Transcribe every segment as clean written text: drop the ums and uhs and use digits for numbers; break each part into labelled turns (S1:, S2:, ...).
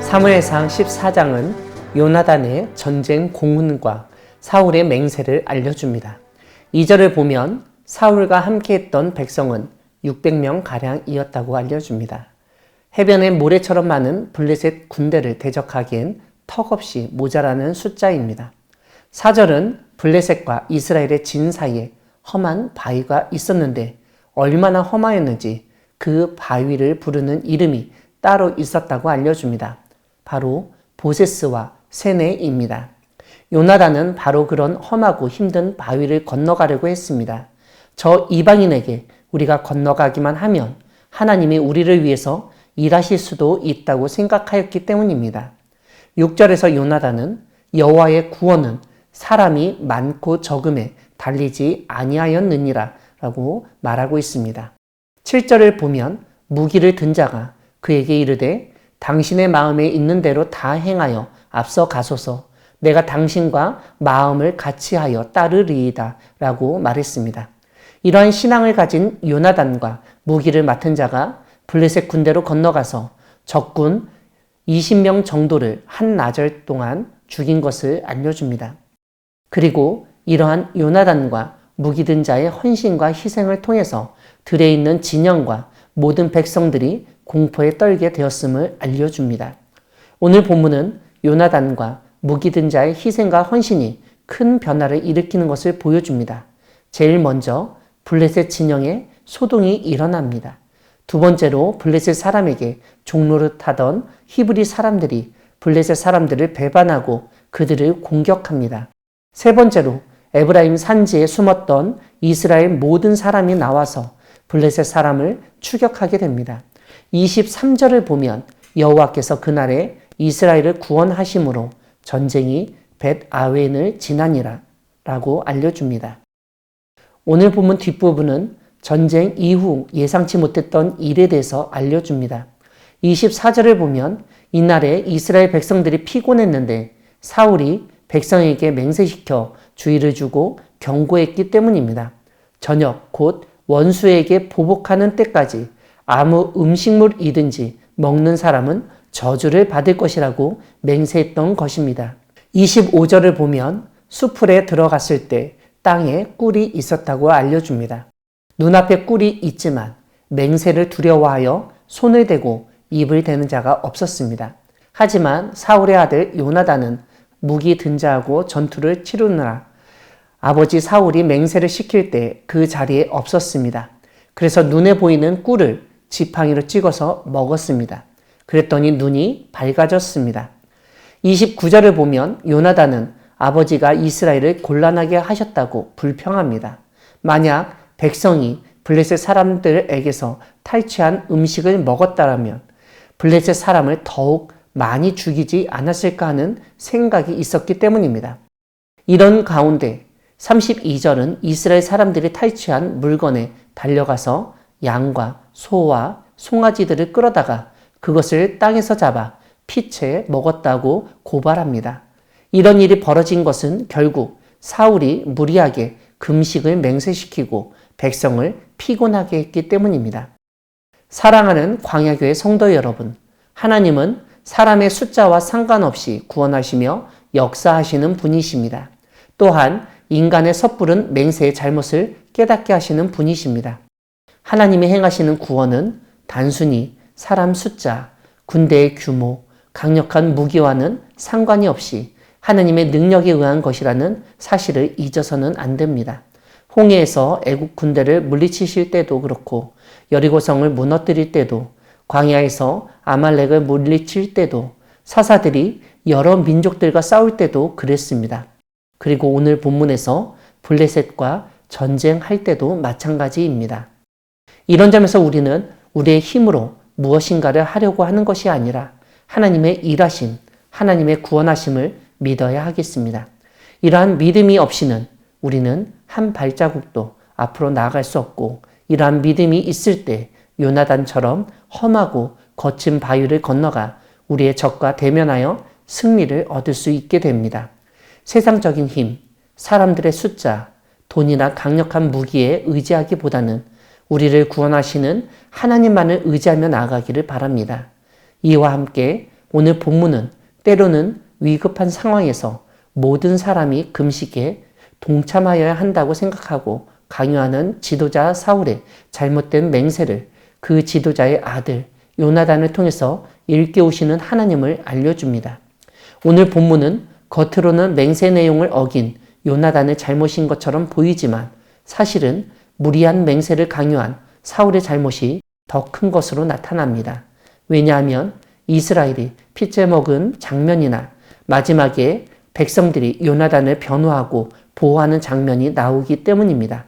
S1: 사무엘상 14장은 요나단의 전쟁 공훈과 사울의 맹세를 알려줍니다. 2절을 보면 사울과 함께했던 백성은 600명가량이었다고 알려줍니다. 해변에 모래처럼 많은 블레셋 군대를 대적하기엔 턱없이 모자라는 숫자입니다. 4절은 블레셋과 이스라엘의 진 사이에 험한 바위가 있었는데 얼마나 험하였는지 그 바위를 부르는 이름이 따로 있었다고 알려줍니다. 바로 보세스와 세네입니다. 요나단은 바로 그런 험하고 힘든 바위를 건너가려고 했습니다. 저 이방인에게 우리가 건너가기만 하면 하나님이 우리를 위해서 일하실 수도 있다고 생각하였기 때문입니다. 6절에서 요나단은 여호와의 구원은 사람이 많고 적음에 달리지 아니하였느니라 라고 말하고 있습니다. 7절을 보면 무기를 든 자가 그에게 이르되 당신의 마음에 있는 대로 다 행하여 앞서 가소서. 내가 당신과 마음을 같이하여 따르리이다 라고 말했습니다. 이러한 신앙을 가진 요나단과 무기를 맡은 자가 블레셋 군대로 건너가서 적군 20명 정도를 한나절 동안 죽인 것을 알려줍니다. 그리고 이러한 요나단과 무기 든 자의 헌신과 희생을 통해서 들에 있는 진영과 모든 백성들이 공포에 떨게 되었음을 알려줍니다. 오늘 본문은 요나단과 무기 든 자의 희생과 헌신이 큰 변화를 일으키는 것을 보여줍니다. 제일 먼저 블레셋 진영에 소동이 일어납니다. 두 번째로 블레셋 사람에게 종노릇하던 히브리 사람들이 블레셋 사람들을 배반하고 그들을 공격합니다. 세 번째로 에브라임 산지에 숨었던 이스라엘 모든 사람이 나와서 블레셋 사람을 추격하게 됩니다. 23절을 보면 여호와께서 그날에 이스라엘을 구원하심으로 전쟁이 벳아웬을 지나니라 라고 알려줍니다. 오늘 본문 뒷부분은 전쟁 이후 예상치 못했던 일에 대해서 알려줍니다. 24절을 보면 이날에 이스라엘 백성들이 피곤했는데 사울이 백성에게 맹세시켜 주의를 주고 경고했기 때문입니다. 저녁 곧 원수에게 보복하는 때까지 아무 음식물이든지 먹는 사람은 저주를 받을 것이라고 맹세했던 것입니다. 25절을 보면 수풀에 들어갔을 때 땅에 꿀이 있었다고 알려줍니다. 눈앞에 꿀이 있지만 맹세를 두려워하여 손을 대고 입을 대는 자가 없었습니다. 하지만 사울의 아들 요나단은 무기 든 자하고 전투를 치르느라 아버지 사울이 맹세를 시킬 때 그 자리에 없었습니다. 그래서 눈에 보이는 꿀을 지팡이로 찍어서 먹었습니다. 그랬더니 눈이 밝아졌습니다. 29절을 보면 요나단은 아버지가 이스라엘을 곤란하게 하셨다고 불평합니다. 만약 백성이 블레셋 사람들에게서 탈취한 음식을 먹었다면 블레셋 사람을 더욱 많이 죽이지 않았을까 하는 생각이 있었기 때문입니다. 이런 가운데 32절은 이스라엘 사람들이 탈취한 물건에 달려가서 양과 소와 송아지들을 끌어다가 그것을 땅에서 잡아 피채 먹었다고 고발합니다. 이런 일이 벌어진 것은 결국 사울이 무리하게 금식을 맹세시키고 백성을 피곤하게 했기 때문입니다. 사랑하는 광야교회 성도 여러분, 하나님은 사람의 숫자와 상관없이 구원하시며 역사하시는 분이십니다. 또한 인간의 섣부른 맹세의 잘못을 깨닫게 하시는 분이십니다. 하나님이 행하시는 구원은 단순히 사람 숫자, 군대의 규모, 강력한 무기와는 상관이 없이 하나님의 능력에 의한 것이라는 사실을 잊어서는 안 됩니다. 홍해에서 애국 군대를 물리치실 때도 그렇고 여리고성을 무너뜨릴 때도 광야에서 아말렉을 물리칠 때도 사사들이 여러 민족들과 싸울 때도 그랬습니다. 그리고 오늘 본문에서 블레셋과 전쟁할 때도 마찬가지입니다. 이런 점에서 우리는 우리의 힘으로 무엇인가를 하려고 하는 것이 아니라 하나님의 일하심, 하나님의 구원하심을 믿어야 하겠습니다. 이러한 믿음이 없이는 우리는 한 발자국도 앞으로 나아갈 수 없고 이러한 믿음이 있을 때 요나단처럼 험하고 거친 바위를 건너가 우리의 적과 대면하여 승리를 얻을 수 있게 됩니다. 세상적인 힘, 사람들의 숫자, 돈이나 강력한 무기에 의지하기보다는 우리를 구원하시는 하나님만을 의지하며 나아가기를 바랍니다. 이와 함께 오늘 본문은 때로는 위급한 상황에서 모든 사람이 금식에 동참하여야 한다고 생각하고 강요하는 지도자 사울의 잘못된 맹세를 그 지도자의 아들 요나단을 통해서 일깨우시는 하나님을 알려줍니다. 오늘 본문은 겉으로는 맹세 내용을 어긴 요나단의 잘못인 것처럼 보이지만 사실은 무리한 맹세를 강요한 사울의 잘못이 더 큰 것으로 나타납니다. 왜냐하면 이스라엘이 피째 먹은 장면이나 마지막에 백성들이 요나단을 변호하고 보호하는 장면이 나오기 때문입니다.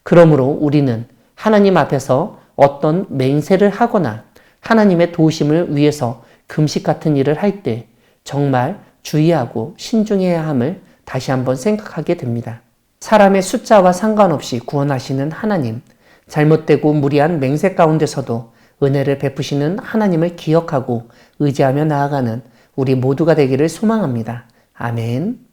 S1: 그러므로 우리는 하나님 앞에서 어떤 맹세를 하거나 하나님의 도우심을 위해서 금식 같은 일을 할 때 정말 주의하고 신중해야 함을 다시 한번 생각하게 됩니다. 사람의 숫자와 상관없이 구원하시는 하나님, 잘못되고 무리한 맹세 가운데서도 은혜를 베푸시는 하나님을 기억하고 의지하며 나아가는 우리 모두가 되기를 소망합니다. 아멘.